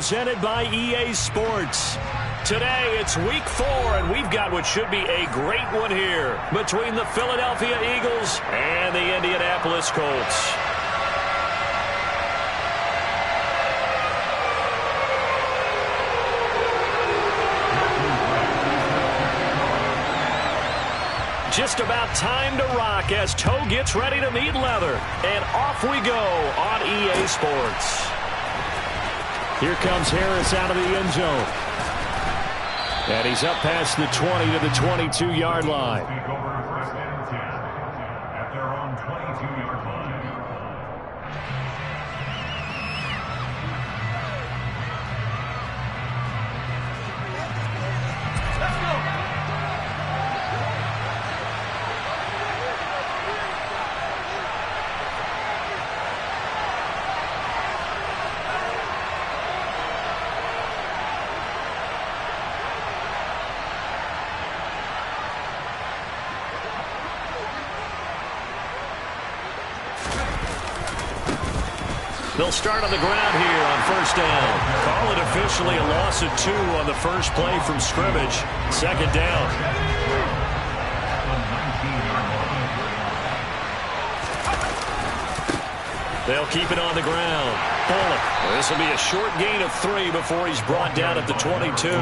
presented by EA Sports. Today, it's week 4, and we've got what should be a great one here between the Philadelphia Eagles and the Indianapolis Colts. Just about time to rock as toe gets ready to meet leather. And off we go on EA Sports. Here comes Harris out of the end zone. And he's up past the 20 to the 22-yard line. At their own 22-yard line. They'll start on the ground here on first down. Call it officially a loss of 2 on the first play from scrimmage. Second down. They'll keep it on the ground. Bullock. This will be a short gain of 3 before he's brought down at the 22.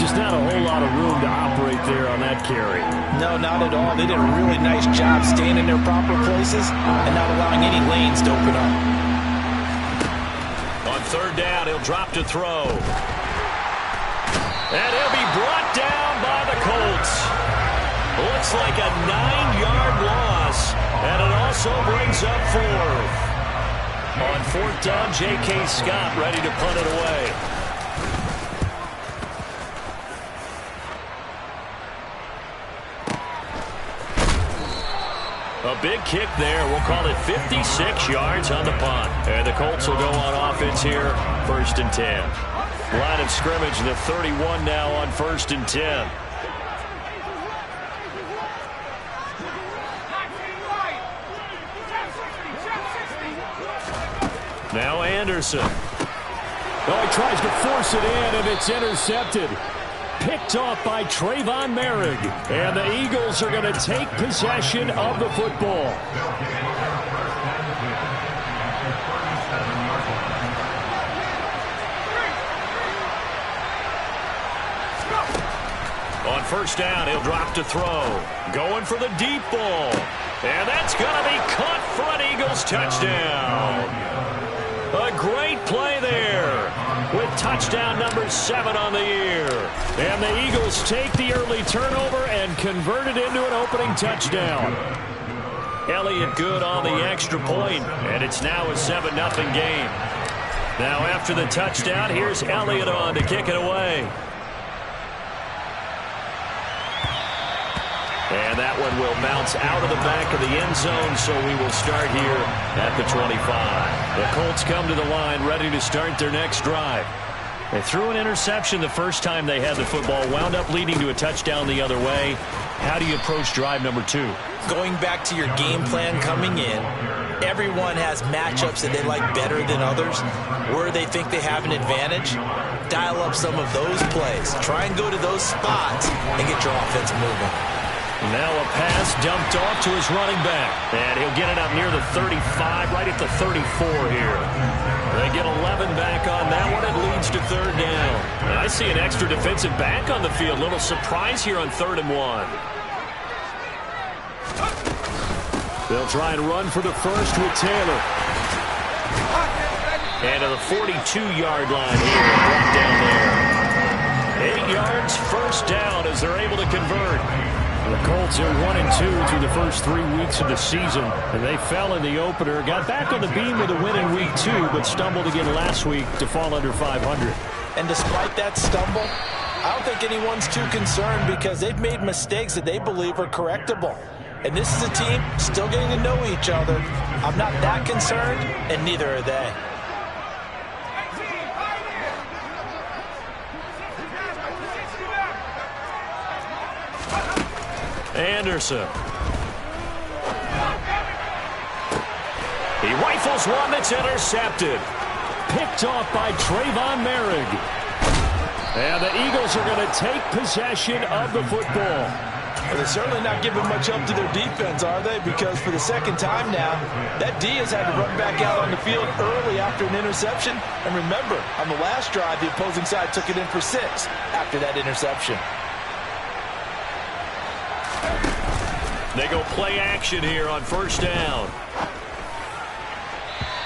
Just not a whole lot of room to operate there on that carry. No, not at all. They did a really nice job staying in their proper places and not allowing any lanes to open up. On third down, he'll drop to throw. And he'll be brought down by the Colts. Looks like a 9-yard loss, and it also brings up 4th. On fourth down, J.K. Scott ready to punt it away. A big kick there. We'll call it 56 yards on the punt. And the Colts will go on offense here, 1st and 10. Line of scrimmage, the 31 now on 1st and 10. Now Anderson. Oh, he tries to force it in, and it's intercepted. Picked off by Trayvon Merrick. And the Eagles are going to take possession of the football. On first down, he'll drop to throw. Going for the deep ball. And that's going to be caught for an Eagles touchdown. A great play there with touchdown number 7 on the year. And the Eagles take the early turnover and convert it into an opening touchdown. Elliott good on the extra point, and it's now a 7-0 game. Now after the touchdown, here's Elliott on to kick it away. And that one will bounce out of the back of the end zone, so we will start here at the 25. The Colts come to the line ready to start their next drive. They threw an interception the first time they had the football, wound up leading to a touchdown the other way. How do you approach drive number 2? Going back to your game plan coming in, everyone has matchups that they like better than others, where they think they have an advantage. Dial up some of those plays. Try and go to those spots and get your offense moving. Now a pass dumped off to his running back. And he'll get it up near the 35, right at the 34 here. They get 11 back on that one. It leads to 3rd down. And I see an extra defensive back on the field. Little surprise here on 3rd and 1. They'll try and run for the first with Taylor. And to the 42-yard line here. Brought down there. 8 yards, first down as they're able to convert. The Colts are 1-2 through the first 3 weeks of the season, and they fell in the opener. Got back on the beam with a win in week 2, but stumbled again last week to fall under 500. And despite that stumble, I don't think anyone's too concerned because they've made mistakes that they believe are correctable. And this is a team still getting to know each other. I'm not that concerned, and neither are they. Anderson. He rifles one that's intercepted. Picked off by Trayvon Merrick. And the Eagles are going to take possession of the football. Well, they're certainly not giving much up to their defense, are they? Because for the second time now, that D has had to run back out on the field early after an interception. And remember, on the last drive, the opposing side took it in for 6 after that interception. They go play action here on first down.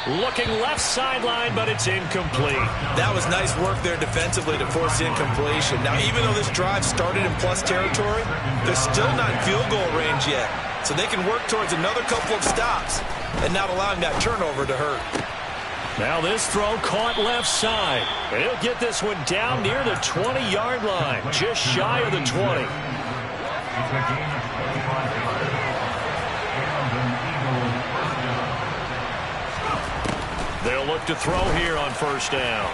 Looking left sideline, but it's incomplete. That was nice work there defensively to force incompletion. Now, even though this drive started in plus territory, they're still not in field goal range yet. So they can work towards another couple of stops and not allowing that turnover to hurt. Now this throw caught left side. And he'll get this one down near the 20-yard line, just shy of the 20. They'll look to throw here on first down.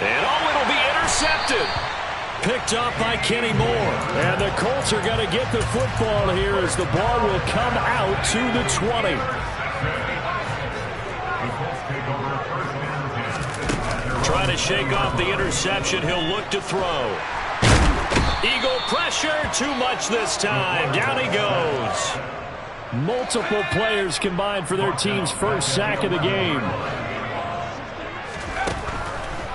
And it'll be intercepted. Picked up by Kenny Moore. And the Colts are going to get the football here as the ball will come out to the 20. Trying to shake off the interception. He'll look to throw. Eagle pressure. Too much this time. Down he goes. Multiple players combined for their team's first sack of the game.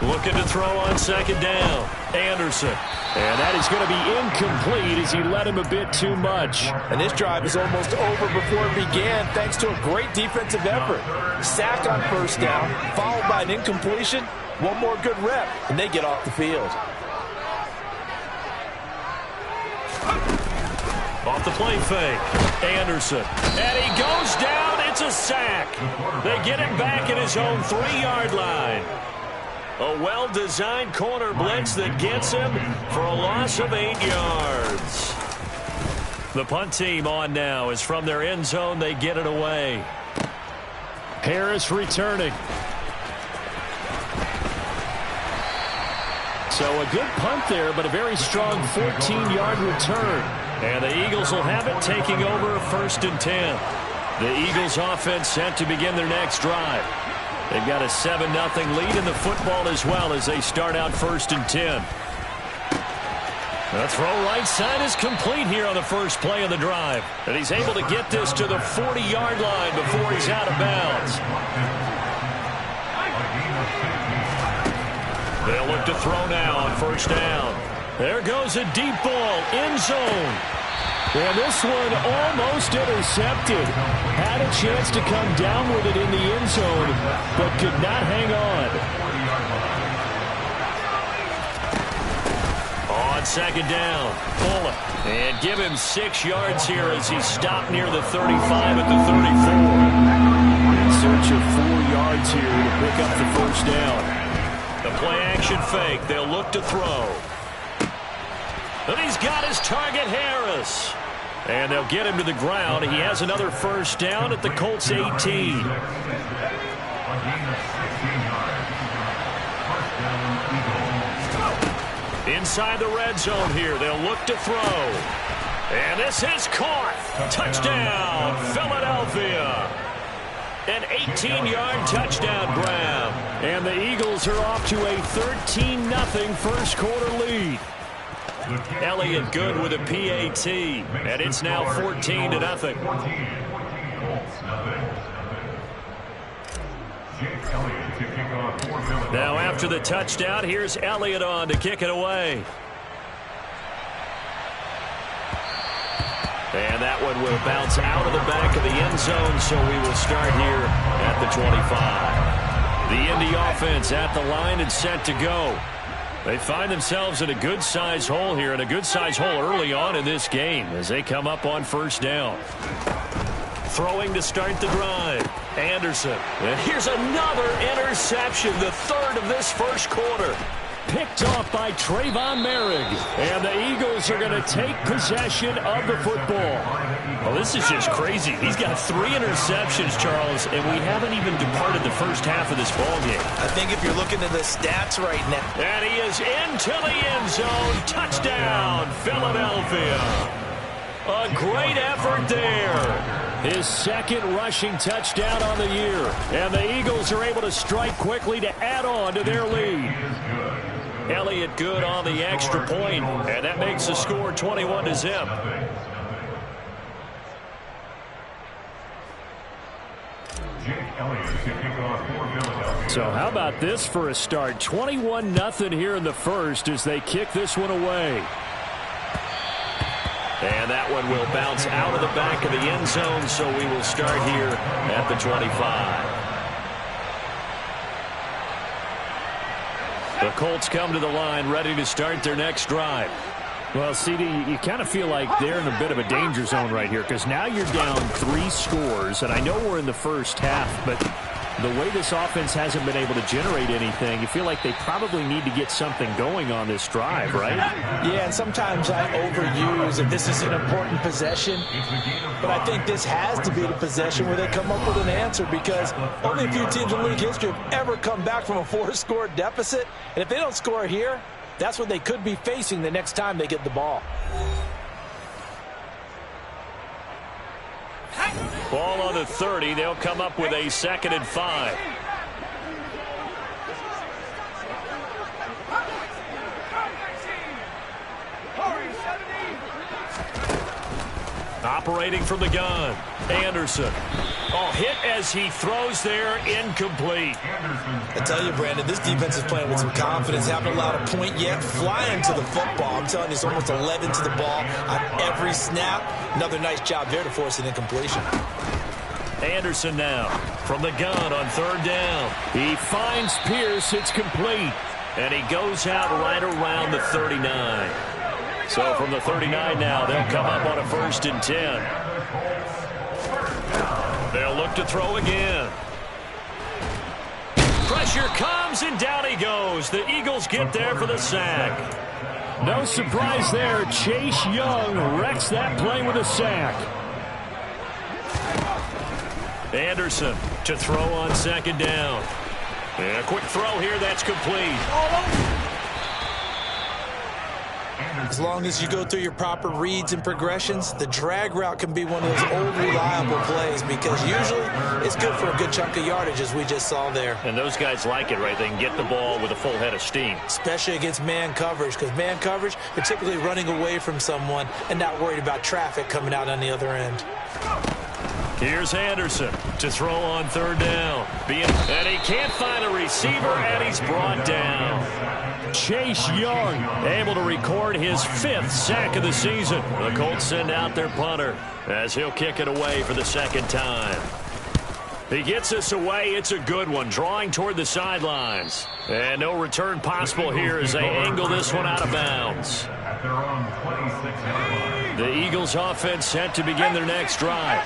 Looking to throw on second down. Anderson. And that is going to be incomplete as he led him a bit too much. And this drive is almost over before it began thanks to a great defensive effort. Sack on first down, followed by an incompletion. One more good rep, and they get off the field. Off the play fake. Anderson. And he goes down. It's a sack. They get him back at his own 3-yard line. A well-designed corner blitz that gets him for a loss of 8 yards. The punt team on now is from their end zone. They get it away. Harris returning. So a good punt there, but a very strong 14-yard return. And the Eagles will have it, taking over 1st and 10. The Eagles offense set to begin their next drive. They've got a 7-0 lead in the football as well as they start out 1st and 10. The throw right side is complete here on the first play of the drive. And he's able to get this to the 40-yard line before he's out of bounds. They'll look to throw now on first down. There goes a deep ball, end zone. And this one almost intercepted. Had a chance to come down with it in the end zone, but could not hang on. On second down, Bullock. And give him 6 yards here as he stopped near the 35 at the 34. In search of 4 yards here to pick up the first down. The play-action fake. They'll look to throw. And he's got his target, Harris. And they'll get him to the ground. He has another first down at the Colts 18. Inside the red zone here. They'll look to throw. And this is caught. Touchdown, Philadelphia. An 18-yard touchdown grab. And the Eagles are off to a 13-0 first quarter lead. Elliott good with a PAT. And it's now 14-0. Now after the touchdown, here's Elliott on to kick it away. And that one will bounce out of the back of the end zone, so we will start here at the 25. The Indy offense at the line and set to go. They find themselves in a good-sized hole here, and a good-sized hole early on in this game as they come up on first down. Throwing to start the drive. Anderson. And here's another interception, the third of this first quarter. Picked off by Trayvon Merrick. And the Eagles are going to take possession of the football. Well, this is just crazy. He's got 3 interceptions, Charles, and we haven't even departed the first half of this ballgame. I think if you're looking at the stats right now. And he is into the end zone. Touchdown, Philadelphia. A great effort there. His second rushing touchdown on the year. And the Eagles are able to strike quickly to add on to their lead. Elliott good on the extra point, and that makes the score 21-0. So how about this for a start? 21-0 here in the first as they kick this one away. And that one will bounce out of the back of the end zone, so we will start here at the 25. The Colts come to the line ready to start their next drive. Well, CD, you kind of feel like they're in a bit of a danger zone right here because now you're down 3 scores, and I know we're in the first half, but the way this offense hasn't been able to generate anything, you feel like they probably need to get something going on this drive, right? Yeah, and sometimes I overuse if this is an important possession, but I think this has to be the possession where they come up with an answer because only a few teams in league history have ever come back from a 4-score deficit, and if they don't score here, that's what they could be facing the next time they get the ball. Ball on the 30. They'll come up with a 2nd and 5. Operating from the gun, Anderson. Oh, hit as he throws there, incomplete. I tell you, Brandon, this defense is playing with some confidence. Haven't allowed a point yet. Flying to the football. I'm telling you, it's almost 11 to the ball on every snap. Another nice job there to force an incompletion. Anderson now from the gun on 3rd down. He finds Pierce. It's complete. And he goes out right around the 39. So from the 39 now, they'll come up on a 1st and 10. They'll look to throw again. Pressure comes, and down he goes. The Eagles get there for the sack. No surprise there. Chase Young wrecks that play with a sack. Anderson to throw on 2nd down. And a quick throw here, that's complete. As long as you go through your proper reads and progressions, the drag route can be one of those old reliable plays because usually it's good for a good chunk of yardage as we just saw there. And those guys like it, right? They can get the ball with a full head of steam. Especially against man coverage because man coverage, they're typically running away from someone and not worried about traffic coming out on the other end. Here's Anderson to throw on 3rd down. And he can't find a receiver, and he's brought down. Chase Young able to record his 5th sack of the season. The Colts send out their punter as he'll kick it away for the 2nd time. He gets this away. It's a good one, drawing toward the sidelines. And no return possible here as they angle this one out of bounds. The Eagles offense set to begin their next drive.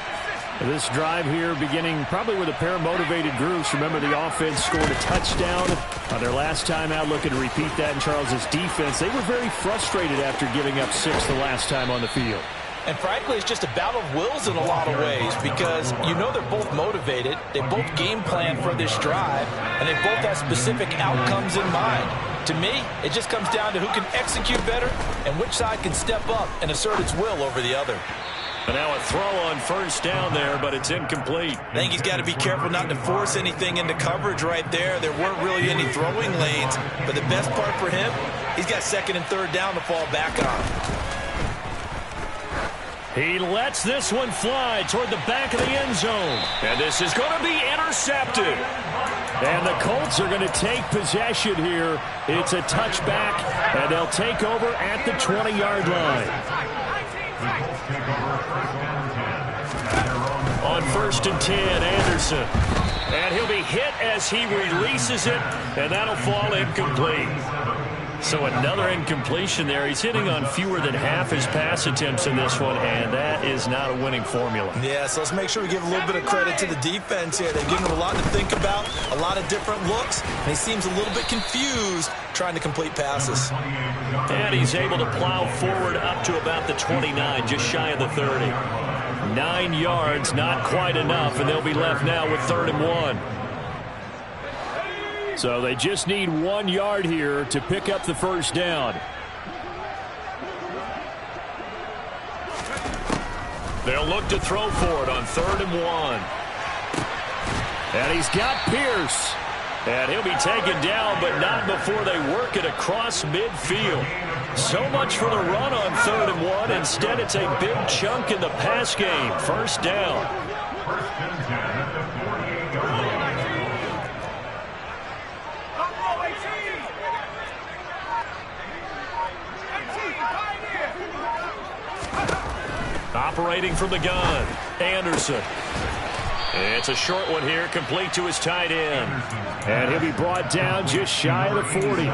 This drive here beginning probably with a pair of motivated groups. Remember, the offense scored a touchdown on their last time out. Looking to repeat that in Charles's defense. They were very frustrated after giving up 6 the last time on the field. And frankly, it's just a battle of wills in a lot of ways because you know they're both motivated. They both game plan for this drive, and they both have specific outcomes in mind. To me, it just comes down to who can execute better and which side can step up and assert its will over the other. And now a throw on 1st down there, but it's incomplete. I think he's got to be careful not to force anything into coverage right there. There weren't really any throwing lanes, but the best part for him, he's got 2nd and 3rd down to fall back on. He lets this one fly toward the back of the end zone. And this is going to be intercepted. And the Colts are going to take possession here. It's a touchback, and they'll take over at the 20-yard line. On 1st and 10, Anderson. And he'll be hit as he releases it, and that'll fall incomplete. So another incompletion there. He's hitting on fewer than half his pass attempts in this one, and that is not a winning formula. Yeah, so let's make sure we give a little bit of credit to the defense here. They've given him a lot to think about, a lot of different looks, and he seems a little bit confused trying to complete passes. And he's able to plow forward up to about the 29, just shy of the 30. 9 yards, not quite enough, and they'll be left now with 3rd and 1. So they just need 1 yard here to pick up the 1st down. They'll look to throw for it on 3rd and 1. And he's got Pierce. And he'll be taken down, but not before they work it across midfield. So much for the run on 3rd and 1. Instead, it's a big chunk in the pass game. 1st down. Operating from the gun, Anderson. It's a short one here, complete to his tight end. And he'll be brought down just shy of the 40.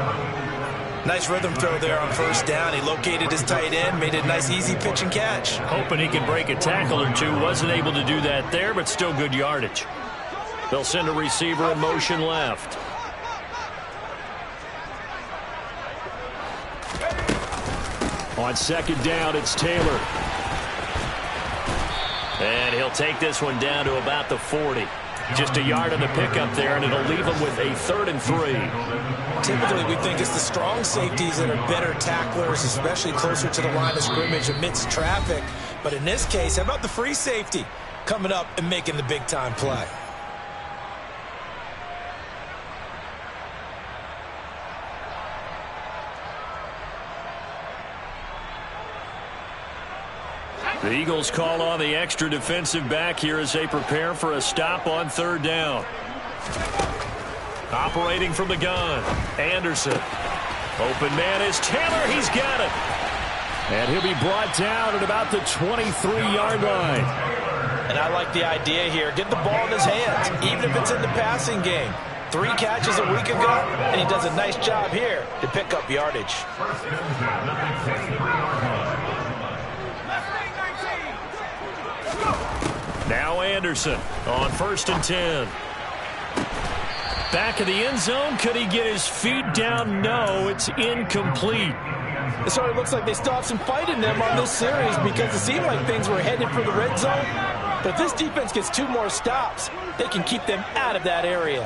Nice rhythm throw there on 1st down. He located his tight end, made it a nice easy pitch and catch. Hoping he can break a tackle or two. Wasn't able to do that there, but still good yardage. They'll send a receiver in motion left. On 2nd down, it's Taylor. And he'll take this one down to about the 40. Just a yard on the pickup there, and it'll leave him with a 3rd and 3. Typically, we think it's the strong safeties that are better tacklers, especially closer to the line of scrimmage amidst traffic. But in this case, how about the free safety coming up and making the big-time play? The Eagles call on the extra defensive back here as they prepare for a stop on 3rd down. Operating from the gun, Anderson. Open man is Taylor. He's got it. And he'll be brought down at about the 23-yard line. And I like the idea here. Get the ball in his hands, even if it's in the passing game. 3 catches a week ago, and he does a nice job here to pick up yardage. Now Anderson on 1st and 10. Back of the end zone. Could he get his feet down? No, it's incomplete. It sort of looks like they still have some fight in them on this series because it seemed like things were headed for the red zone. But if this defense gets 2 more stops, they can keep them out of that area.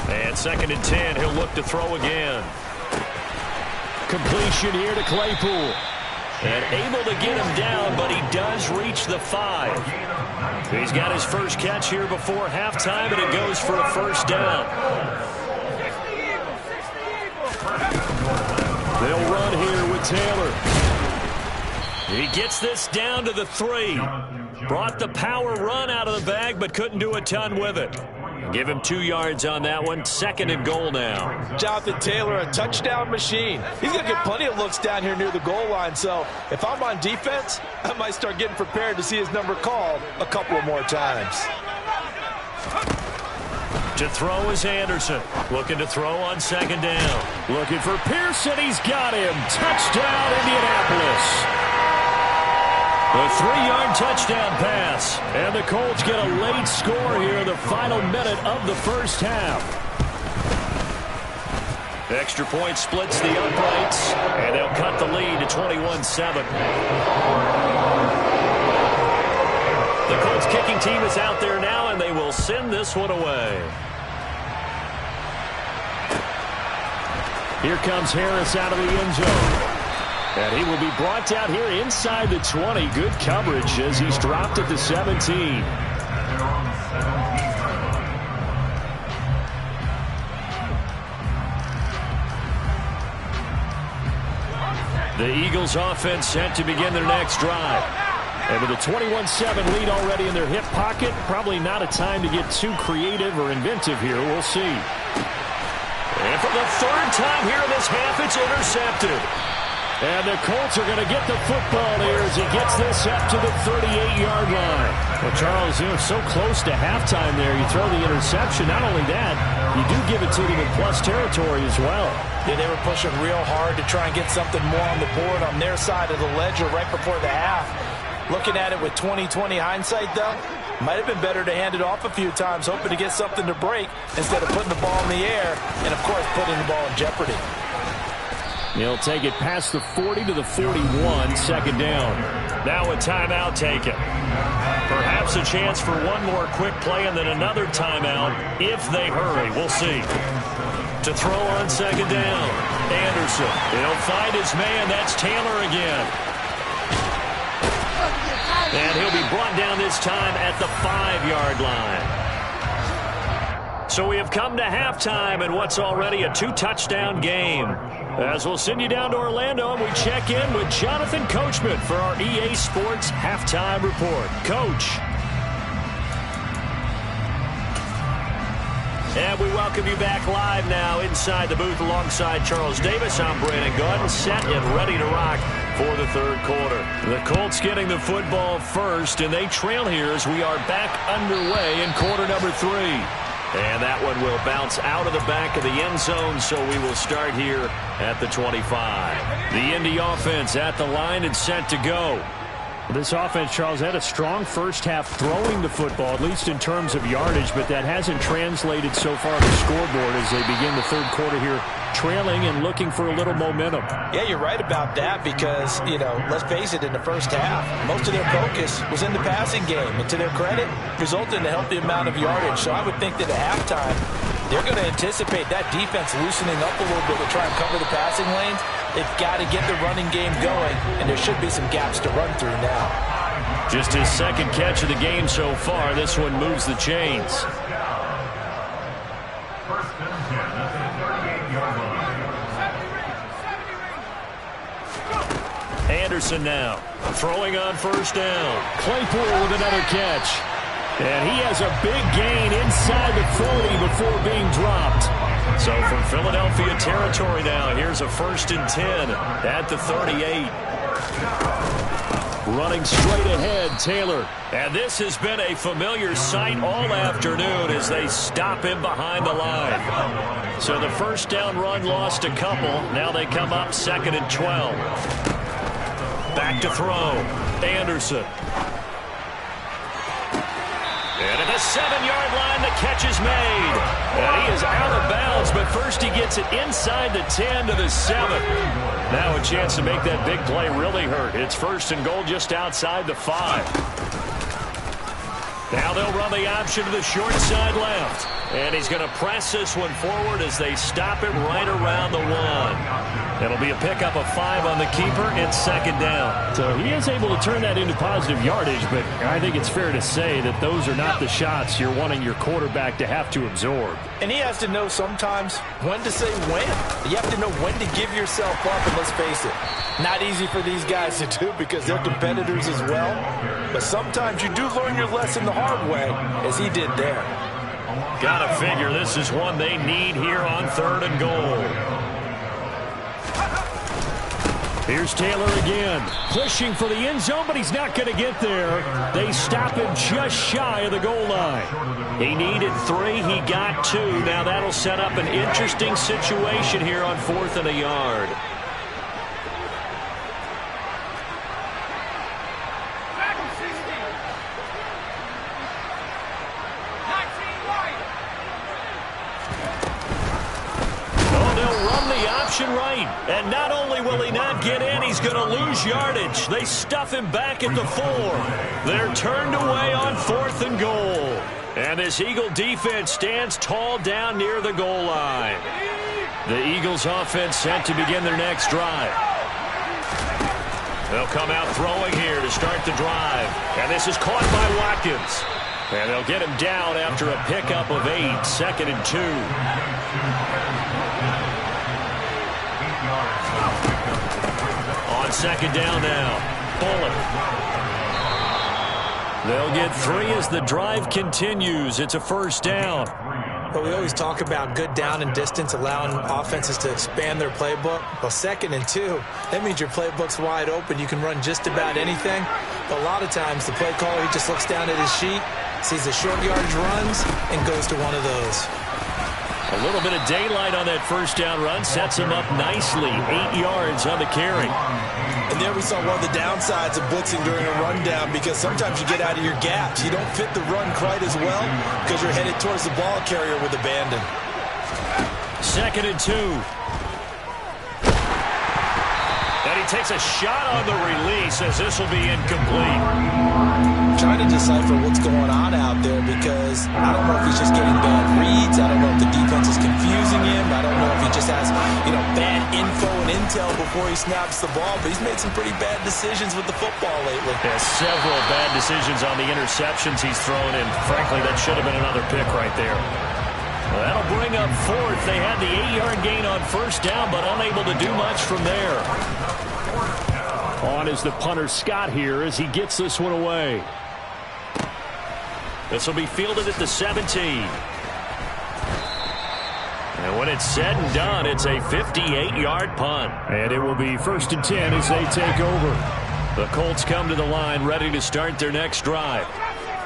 And 2nd and 10. He'll look to throw again. Completion here to Claypool. And able to get him down, but he does reach the 5. He's got his first catch here before halftime, and it goes for a 1st down. They'll run here with Taylor. He gets this down to the 3. Brought the power run out of the bag, but couldn't do a ton with it. Give him 2 yards on that one. 2nd and goal now. Jonathan Taylor, a touchdown machine. He's going to get plenty of looks down here near the goal line. So if I'm on defense, I might start getting prepared to see his number called a couple of more times. To throw is Anderson. Looking to throw on 2nd down. Looking for Pearson. He's got him. Touchdown, Indianapolis. A 3-yard touchdown pass. And the Colts get a late score here in the final minute of the 1st half. Extra point splits the uprights, and they'll cut the lead to 21-7. The Colts kicking team is out there now, and they will send this one away. Here comes Harris out of the end zone. And he will be brought down here inside the 20. Good coverage as he's dropped at the 17. The Eagles offense set to begin their next drive. And with a 21-7 lead already in their hip pocket, probably not a time to get too creative or inventive here. We'll see. And for the 3rd time here in this half, it's intercepted. And the Colts are going to get the football here as he gets this up to the 38-yard line. Well, Charles, so close to halftime there. You throw the interception. Not only that, you do give it to them in plus territory as well. Yeah, they were pushing real hard to try and get something more on the board on their side of the ledger right before the half. Looking at it with 20/20 hindsight, though, might have been better to hand it off a few times, hoping to get something to break instead of putting the ball in the air and, of course, putting the ball in jeopardy. He'll take it past the 40 to the 41, 2nd down. Now a timeout taken. Perhaps a chance for one more quick play and then another timeout if they hurry. We'll see. to throw on second down. Anderson. He'll find his man. That's Taylor again. And he'll be brought down this time at the 5-yard line. So we have come to halftime in what's already a 2-touchdown game. As we'll send you down to Orlando, and we check in with Jonathan Coachman for our EA Sports Halftime Report. Coach. And we welcome you back live now inside the booth alongside Charles Davis. I'm Brandon Gunn, set and ready to rock for the third quarter. The Colts getting the football first, and they trail here as we are back underway in quarter number 3. And that one will bounce out of the back of the end zone, so we will start here at the 25. The Indy offense at the line and set to go. This offense, Charles, had a strong first half throwing the football, at least in terms of yardage, but that hasn't translated so far to the scoreboard as they begin the third quarter here, trailing and looking for a little momentum. Yeah, you're right about that because, let's face it, in the first half, most of their focus was in the passing game. And to their credit, resulted in a healthy amount of yardage. So I would think that at halftime, they're going to anticipate that defense loosening up a little bit to try and cover the passing lanes. They've got to get the running game going, and there should be some gaps to run through now. Just his second catch of the game so far. This one moves the chains. First and 10 at the 38-yard line. Anderson now throwing on first down. Claypool with another catch. And he has a big gain inside the 40 before being dropped. So from Philadelphia territory now, here's a first and 10 at the 38. Running straight ahead, Taylor. And this has been a familiar sight all afternoon as they stop him behind the line. So the first down run lost a couple. Now they come up second and 12. Back to throw. Anderson. And at the 7-yard line, the catch is made. And he is out of bounds, but first he gets it inside the 10 to the 7. Now a chance to make that big play really hurt. It's first and goal just outside the 5. Now they'll run the option to the short side left. And he's going to press this one forward as they stop him right around the 1. It'll be a pickup of 5 on the keeper. It's second down. So he is able to turn that into positive yardage, but I think it's fair to say that those are not the shots you're wanting your quarterback to have to absorb. And he has to know sometimes when to say when. You have to know when to give yourself up, and let's face it, not easy for these guys to do because they're competitors as well. But sometimes you do learn your lesson the hard way, as he did there. Gotta figure this is one they need here on third and goal. Here's Taylor again, pushing for the end zone, but he's not going to get there. They stop him just shy of the goal line. He needed 3, he got 2. Now that'll set up an interesting situation here on 4th and a yard. Right, and not only will he not get in, he's going to lose yardage. They stuff him back at the 4. They're turned away on 4th and goal. And this Eagle defense stands tall down near the goal line. The Eagles offense set to begin their next drive. They'll come out throwing here to start the drive. And this is caught by Watkins. And they'll get him down after a pickup of 8, second and 2. On second down now, Bullock. They'll get 3 as the drive continues. It's a first down. But we always talk about good down and distance, allowing offenses to expand their playbook. Well, second and 2, that means your playbook's wide open. You can run just about anything. But a lot of times, the play caller, he just looks down at his sheet, sees the short yardage runs, and goes to one of those. A little bit of daylight on that first down run sets him up nicely. 8 yards on the carry. And there we saw one of the downsides of blitzing during a rundown, because sometimes you get out of your gaps. You don't fit the run quite as well because you're headed towards the ball carrier with abandon. Second and 2. And he takes a shot on the release as this will be incomplete. Trying to decipher what's going on out there, because I don't know if he's just getting bad reads. I don't know if the defense is confusing him. I don't know he just has, bad info and intel before he snaps the ball. But he's made some pretty bad decisions with the football lately. Yeah, several bad decisions on the interceptions he's thrown, and frankly, that should have been another pick right there. Well, that'll bring up fourth. They had the 8-yard gain on first down, but unable to do much from there. On is the punter Scott here as he gets this one away. This will be fielded at the 17. And when it's said and done, it's a 58-yard punt. And it will be 1st and 10 as they take over. The Colts come to the line ready to start their next drive.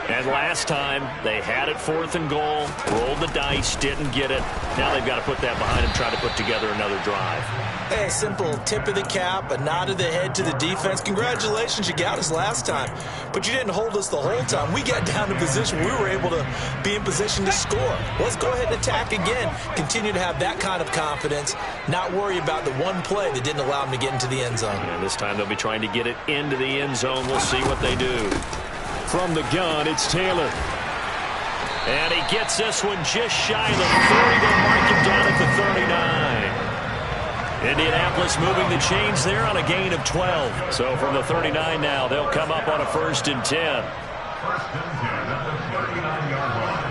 And last time, they had it 4th and goal, rolled the dice, didn't get it. Now they've got to put that behind them, try to put together another drive. Hey, a simple tip of the cap, a nod of the head to the defense. Congratulations, you got us last time. But you didn't hold us the whole time. We got down to position. We were able to be in position to score. Let's go ahead and attack again. Continue to have that kind of confidence. Not worry about the one play that didn't allow them to get into the end zone. And this time they'll be trying to get it into the end zone. We'll see what they do. From the gun, it's Taylor. And he gets this one just shy of the 30. They'll mark him down at the 39. Indianapolis moving the chains there on a gain of 12. So from the 39 now, they'll come up on a 1st and 10. 1st and 10 at the 39-yard line.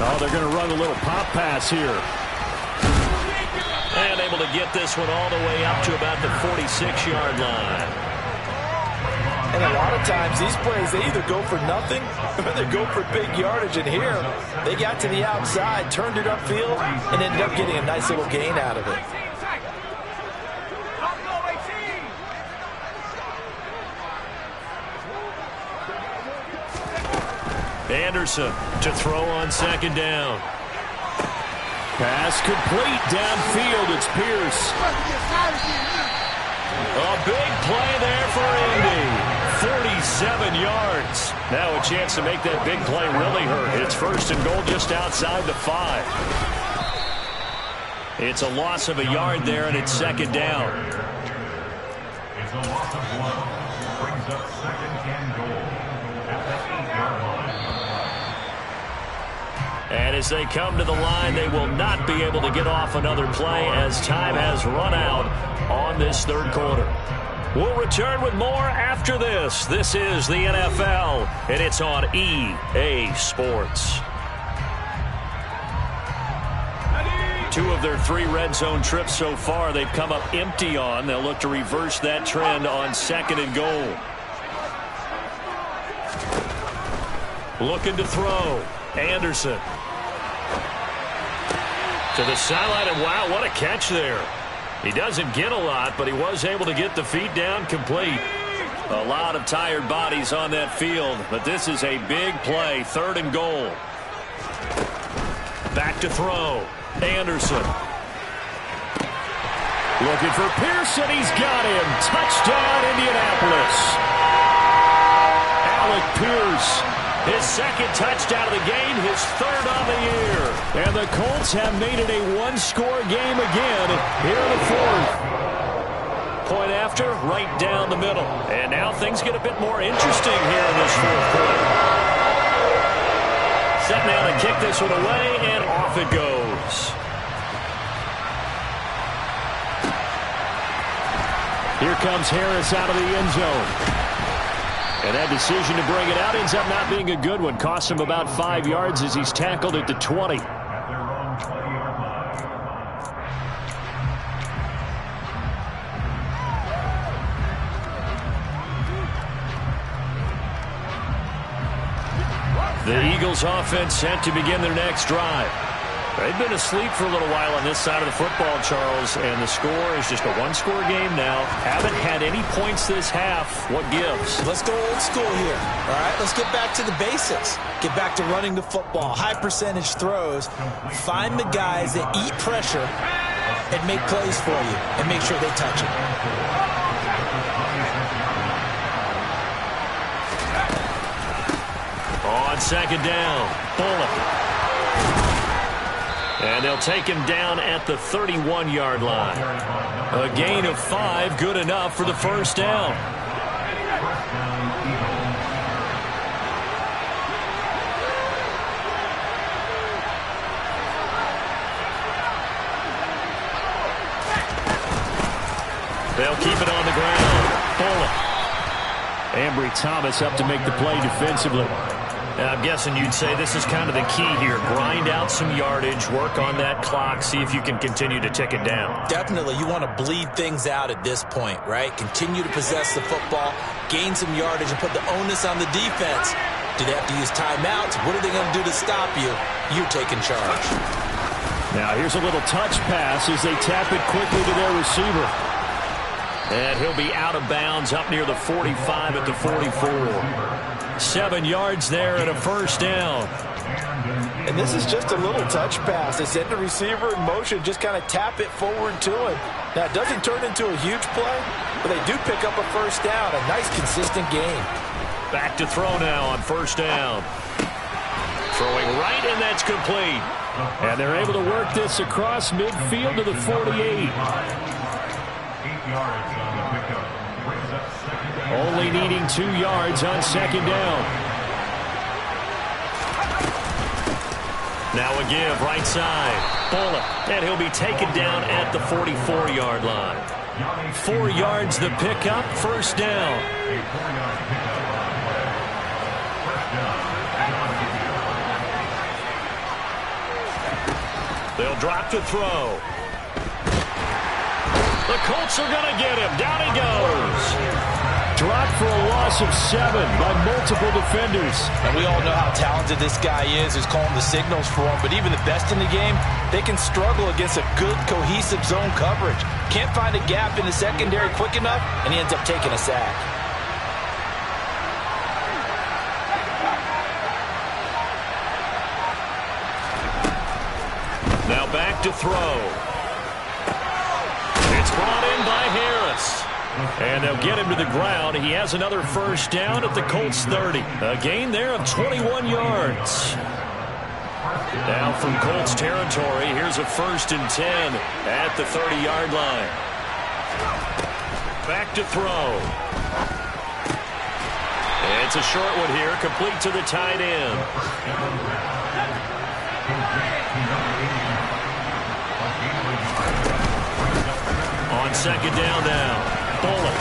Oh, they're going to run a little pop pass here. And able to get this one all the way up to about the 46-yard line. And a lot of times, these plays, they either go for nothing or they go for big yardage. And here, they got to the outside, turned it upfield, and ended up getting a nice little gain out of it. Anderson to throw on 2nd down. Pass complete downfield. It's Pierce. A big play there for Indy. 47 yards. Now a chance to make that big play really hurt. It's 1st and goal just outside the 5. It's a loss of a yard there, and it's 2nd down. It's a loss of 1. Brings up 2nd and goal at the 8-yard line. And as they come to the line, they will not be able to get off another play as time has run out on this 3rd quarter. We'll return with more after this. This is the NFL, and it's on EA Sports. 2 of their 3 red zone trips so far, they've come up empty on. They'll look to reverse that trend on 2nd and goal. Looking to throw. Anderson. To the sideline, and wow, what a catch there. He doesn't get a lot, but he was able to get the feet down complete. A lot of tired bodies on that field, but this is a big play, 3rd and goal. Back to throw. Anderson. Looking for Pearson. He's got him. Touchdown, Indianapolis. Alec Pierce. His 2nd touchdown of the game, his 3rd on the year. And the Colts have made it a 1-score game again here in the 4th. Point after, right down the middle. And now things get a bit more interesting here in this 4th quarter. Set now to kick this one away, and off it goes. Here comes Harris out of the end zone. And that decision to bring it out ends up not being a good one. Costs him about 5 yards as he's tackled at the 20. At their own 20-yard line. The Eagles offense set to begin their next drive. They've been asleep for a little while on this side of the football, Charles, and the score is just a 1-score game now. Haven't had any points this half. What gives? Let's go old school here. All right, let's get back to the basics. Get back to running the football, high percentage throws. Find the guys that eat pressure and make plays for you and make sure they touch it. On 2nd down, Bullock. And they'll take him down at the 31-yard line. A gain of 5, good enough for the 1st down. Ambry Thomas up to make the play defensively. I'm guessing you'd say this is kind of the key here. Grind out some yardage, work on that clock, see if you can continue to tick it down. Definitely, you want to bleed things out at this point, right? Continue to possess the football, gain some yardage, and put the onus on the defense. Do they have to use timeouts? What are they going to do to stop you? You're taking charge. Now here's a little touch pass as they tap it quickly to their receiver. And he'll be out of bounds up near the 45 at the 44. 7 yards there and a first down. And this is just a little touch pass. They send the receiver in motion, just kind of tap it forward to him. Now, it doesn't turn into a huge play, but they do pick up a first down. A nice, consistent gain. Back to throw now on first down. Throwing right, and that's complete. And they're able to work this across midfield to the 48. 8 yards on the pickup. Brings up second down. Only needing 2 yards on second down. Now a give, right side. Bullock, and he'll be taken down at the 44-yard line. 4 yards the pickup, first down. A 4-yard pickup. First down. They'll drop to throw. The Colts are going to get him. Down he goes. Dropped for a loss of 7 by multiple defenders. And we all know how talented this guy is, who's calling the signals for him. But even the best in the game, they can struggle against a good, cohesive zone coverage. Can't find a gap in the secondary quick enough, and he ends up taking a sack. Now back to throw. It's brought in by Harris. And they'll get him to the ground. He has another first down at the Colts 30. A gain there of 21 yards. Now from Colts territory, here's a 1st and 10 at the 30-yard line. Back to throw. It's a short one here, complete to the tight end. On second down now. Bullock.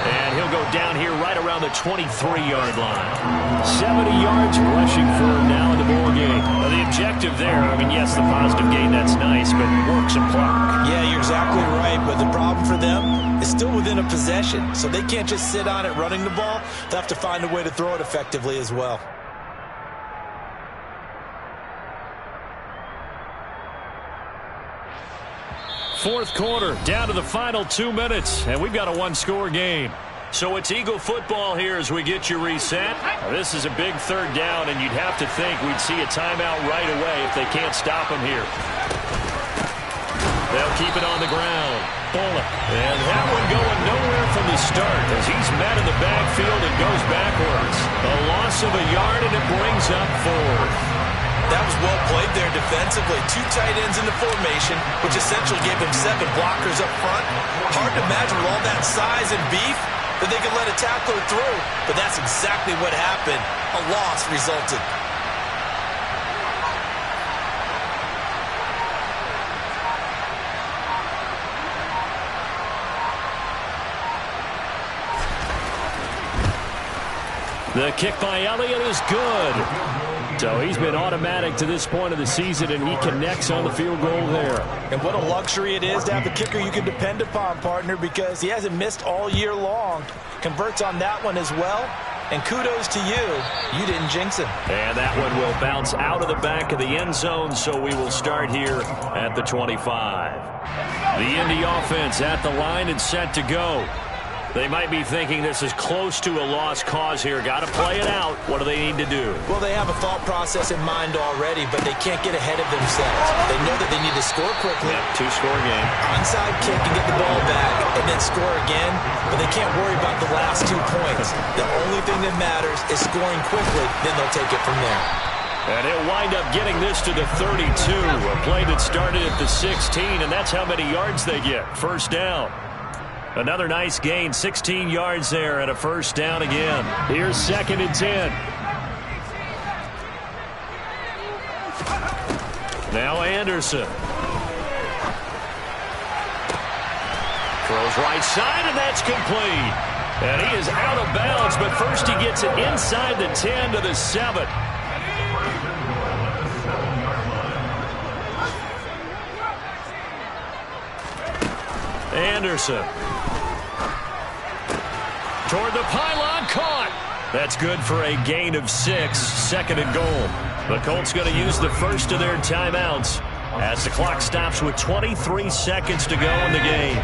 And he'll go down here right around the 23-yard line. 70 yards rushing for him now in the ball game. Well, the objective there, I mean, yes, the positive gain, that's nice, but work some clock. Yeah, you're exactly right, but the problem for them is still within a possession, so they can't just sit on it running the ball. They'll have to find a way to throw it effectively as well. Fourth quarter, down to the final 2 minutes, and we've got a 1-score game. So it's Eagle football here as we get you reset. Now, this is a big 3rd down, and you'd have to think we'd see a timeout right away if they can't stop him here. They'll keep it on the ground. Bullock. And that one going nowhere from the start as he's met in the backfield and goes backwards. A loss of a yard, and it brings up 4. That was well played there defensively. 2 tight ends in the formation, which essentially gave him 7 blockers up front. Hard to imagine with all that size and beef that they could let a tackler through, but that's exactly what happened. A loss resulted. The kick by Elliott is good. So he's been automatic to this point of the season, and he connects on the field goal there. And what a luxury it is to have a kicker you can depend upon, partner, because he hasn't missed all year long. Converts on that one as well. And kudos to you. You didn't jinx him. And that one will bounce out of the back of the end zone, so we will start here at the 25. The Indy offense at the line and set to go. They might be thinking this is close to a lost cause here. Got to play it out. What do they need to do? Well, they have a thought process in mind already, but they can't get ahead of themselves. They know that they need to score quickly. Yep, 2-score game. Onside kick and get the ball back and then score again, but they can't worry about the last 2 points. The only thing that matters is scoring quickly, then they'll take it from there. And he'll wind up getting this to the 32. A play that started at the 16, and that's how many yards they get. First down. Another nice gain, 16 yards there, and a first down again. Here's 2nd and 10. Now Anderson. Throws right side, and that's complete. And he is out of bounds, but first he gets it inside the 10 to the 7. Anderson. Toward the pylon, caught. That's good for a gain of 6, second and goal. The Colts going to use the first of their timeouts as the clock stops with 23 seconds to go in the game.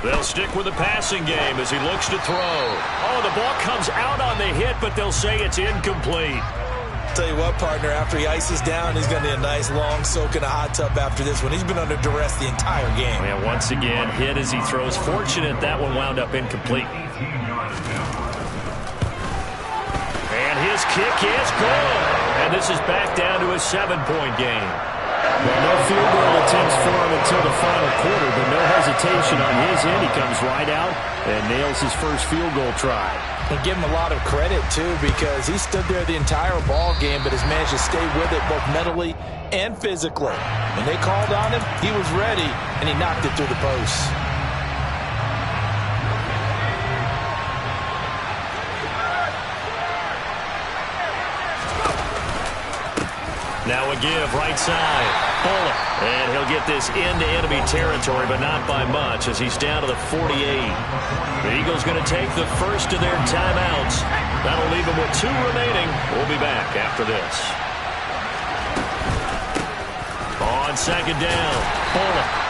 They'll stick with the passing game as he looks to throw. Oh, the ball comes out on the hit, but they'll say it's incomplete. Tell you what, partner, after he ices down, he's going to need a nice long soak in a hot tub after this one. He's been under duress the entire game. Yeah, once again, hit as he throws. Fortunate that one wound up incomplete. And his kick is good. And this is back down to a 7-point game. Well, no field goal attempts for him until the final quarter, but no hesitation on his end. He comes right out and nails his first field goal try. And give him a lot of credit, too, because he stood there the entire ball game, but has managed to stay with it both mentally and physically. When they called on him, he was ready, and he knocked it through the posts. Now a give, right side. Bullock. And he'll get this into enemy territory, but not by much as he's down to the 48. The Eagles going to take the first of their timeouts. That'll leave them with 2 remaining. We'll be back after this. On second down, Bullock.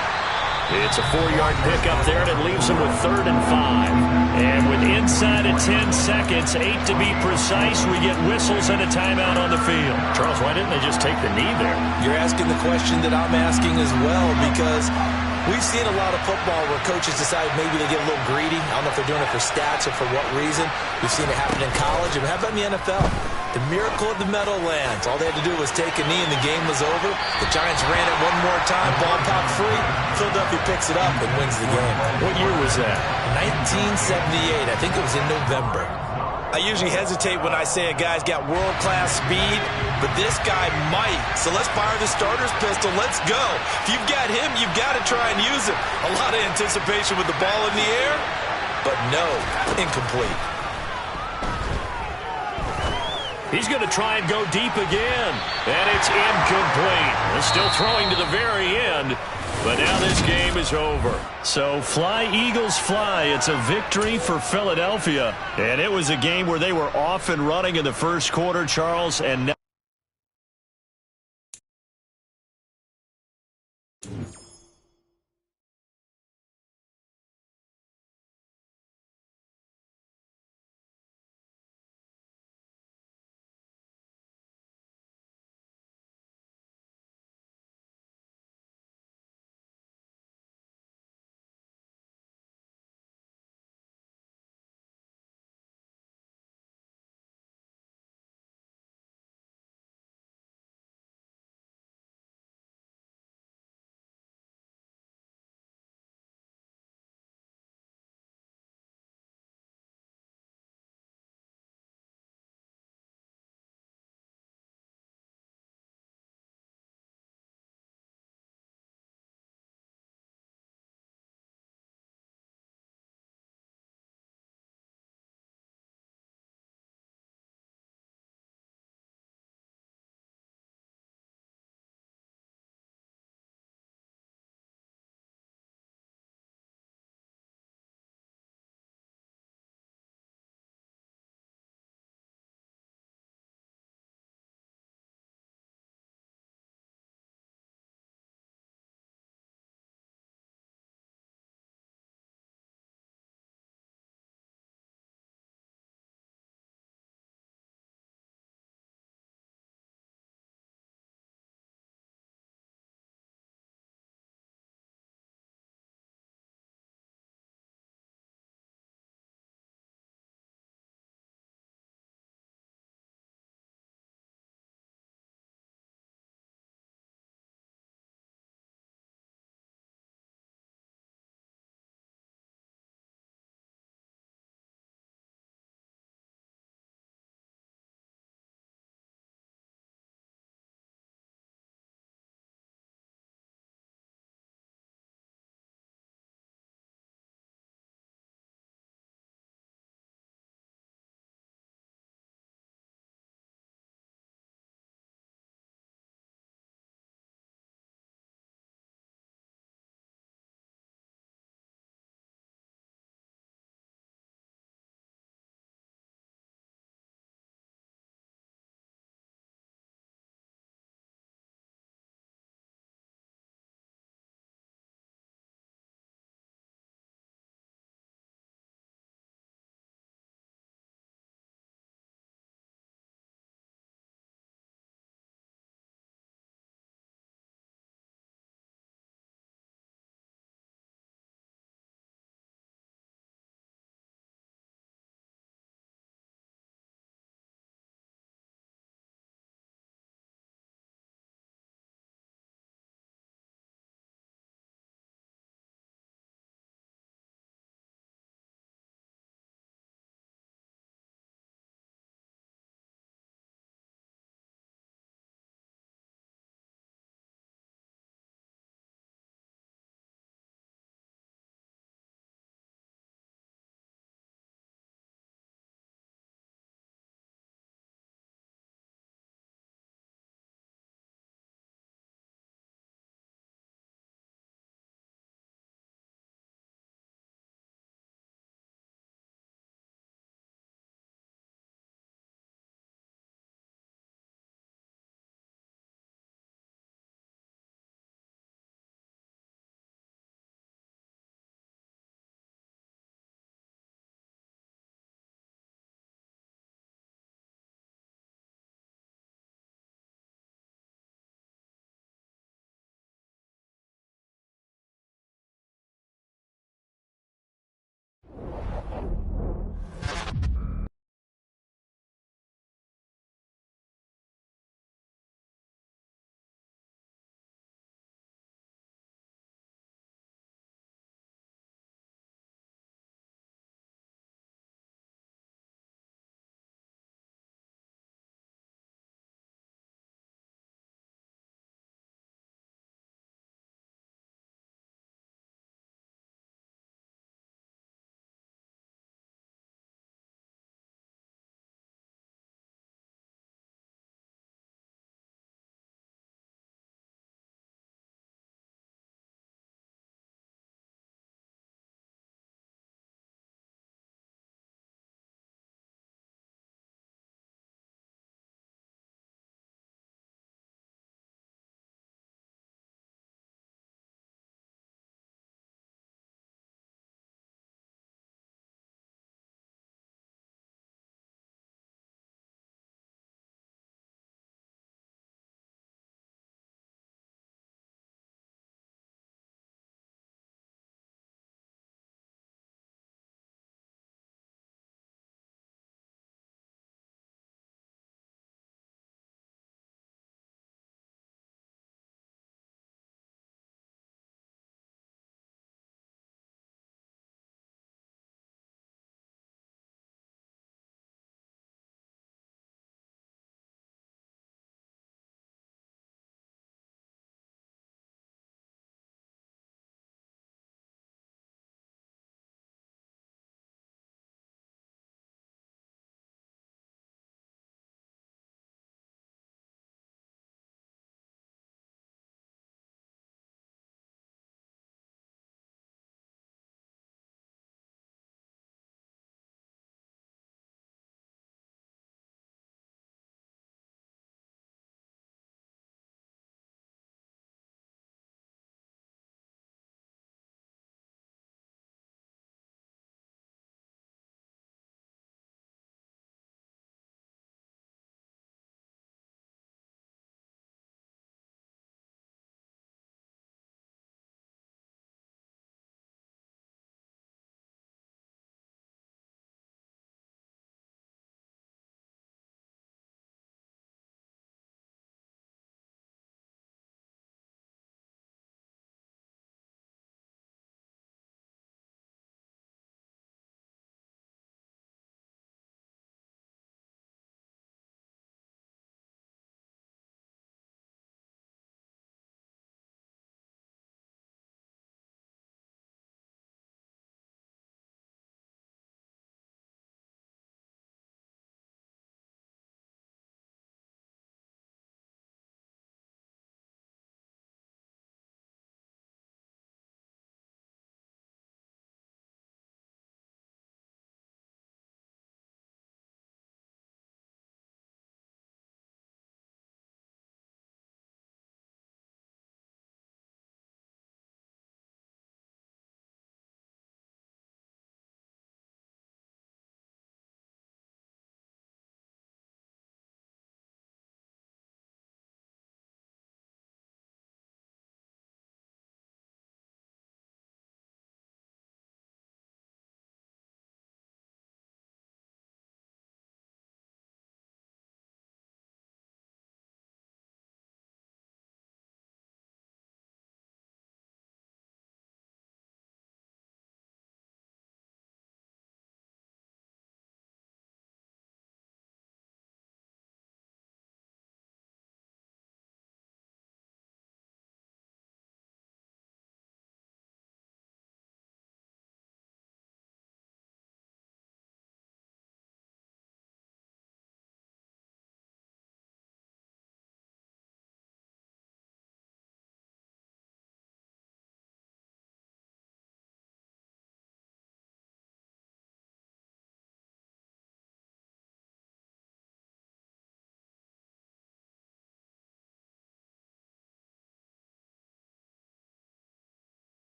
It's a 4-yard pickup there, and it leaves him with 3rd and 5. And with inside of 10 seconds, 8 to be precise, we get whistles and a timeout on the field. Charles, why didn't they just take the knee there? You're asking the question that I'm asking as well, because we've seen a lot of football where coaches decide maybe they get a little greedy. I don't know if they're doing it for stats or for what reason. We've seen it happen in college. And how about in the NFL? The miracle of the Meadowlands. All they had to do was take a knee and the game was over. The Giants ran it one more time. Ball popped free. Philadelphia picks it up and wins the game. What year was that? 1978. I think it was in November. I usually hesitate when I say a guy's got world-class speed, but this guy might. So let's fire the starter's pistol. Let's go. If you've got him, you've got to try and use it. A lot of anticipation with the ball in the air, but no, incomplete. He's going to try and go deep again. And it's incomplete. They're still throwing to the very end. But now this game is over. So fly, Eagles, fly. It's a victory for Philadelphia. And it was a game where they were off and running in the first quarter, Charles, and now